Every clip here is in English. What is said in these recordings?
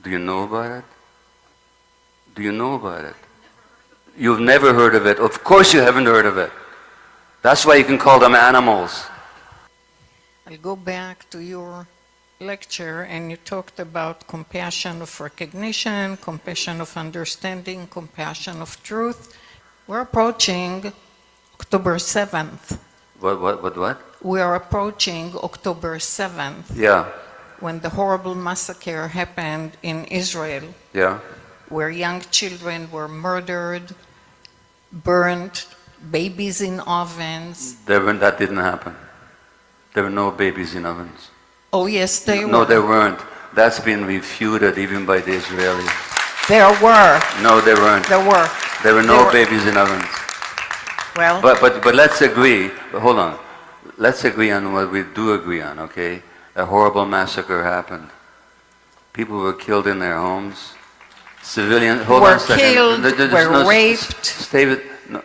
Do you know about it? Do you know about it? You've never heard of it. Of course you haven't heard of it. That's why you can call them animals. I'll go back to your lecture, and you talked about compassion of recognition, compassion of understanding, compassion of truth. We're approaching October 7th. What? We are approaching October 7th. Yeah. When the horrible massacre happened in Israel. Yeah. Where young children were murdered, burned, babies in ovens. That didn't happen. There were no babies in ovens. Oh yes, they were. No, there weren't. That's been refuted even by the Israelis. There were. No, there weren't. There were. There were no babies in ovens. Well. But let's agree. Hold on. Let's agree on what we do agree on. Okay. A horrible massacre happened. People were killed in their homes. Civilians. Hold on a second. Were killed. Were raped. Stay with. No.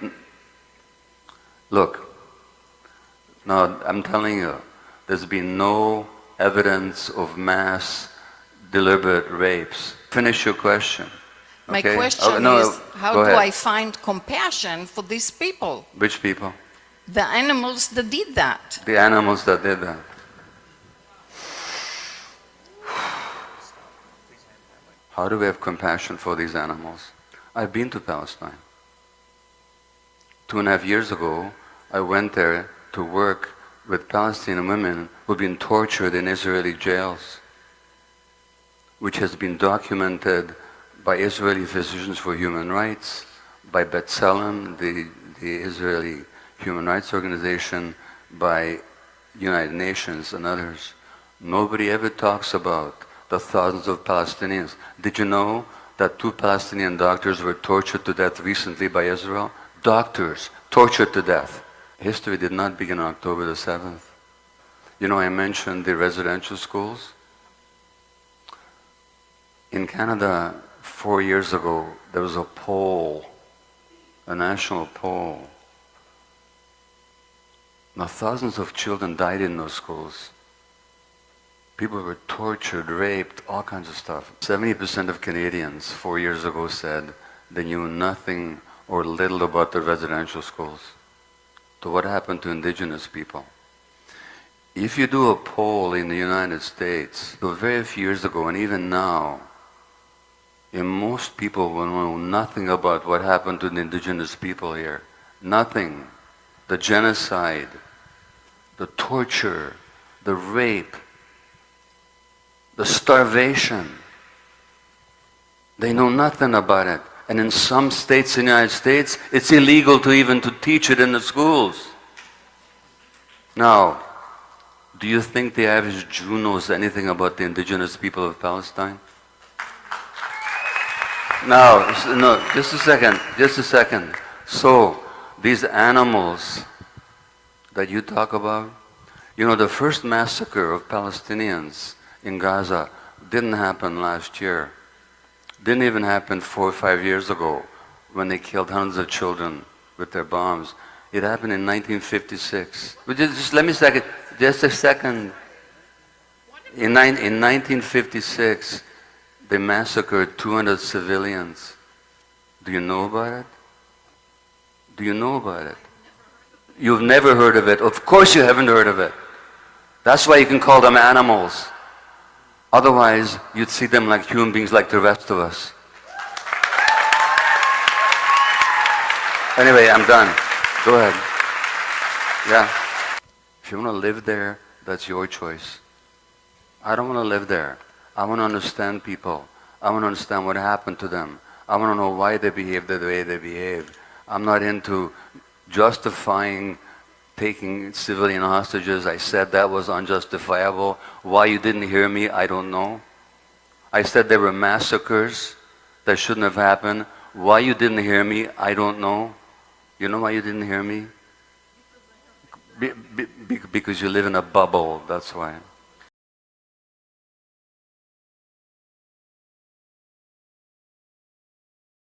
Look. No, I'm telling you, there's been no evidence of mass deliberate rapes. Finish your question. My okay? question is, how do I find compassion for these people? Which people? The animals that did that. The animals that did that. How do we have compassion for these animals? I've been to Palestine. 2.5 years ago, I went there to work with Palestinian women who've been tortured in Israeli jails, which has been documented by Israeli Physicians for Human Rights, by B'Tselem, the Israeli human rights organization, by United Nations and others. Nobody ever talks about the thousands of Palestinians. Did you know that 2 Palestinian doctors were tortured to death recently by Israel? Doctors tortured to death. History did not begin on October the 7th. You know, I mentioned the residential schools. In Canada, 4 years ago, there was a poll, a national poll. Now, thousands of children died in those schools. People were tortured, raped, all kinds of stuff. 70% of Canadians 4 years ago said they knew nothing or little about the residential schools. So what happened to indigenous people? If you do a poll in the United States, so very few years ago and even now, most people will know nothing about what happened to the indigenous people here. Nothing. The genocide, the torture, the rape, the starvation. They know nothing about it. And in some states in the United States, it's illegal to even to teach it in the schools. Now, do you think the average Jew knows anything about the indigenous people of Palestine? No, just a second. So, these animals that you talk about, you know, the first massacre of Palestinians in Gaza didn't happen last year. Didn't even happen 4 or 5 years ago when they killed hundreds of children with their bombs. It happened in 1956. But just let me second, just a second. In 1956, they massacred 200 civilians. Do you know about it? Do you know about it? You've never heard of it. Of course you haven't heard of it. That's why you can call them animals. Otherwise, you'd see them like human beings like the rest of us. Anyway, I'm done. Go ahead. Yeah. If you want to live there, that's your choice. I don't want to live there. I want to understand people. I want to understand what happened to them. I want to know why they behaved the way they behaved. I'm not into justifying taking civilian hostages. I said that was unjustifiable. Why you didn't hear me, I don't know. I said there were massacres that shouldn't have happened. Why you didn't hear me, I don't know. You know why you didn't hear me? Because you live in a bubble, that's why.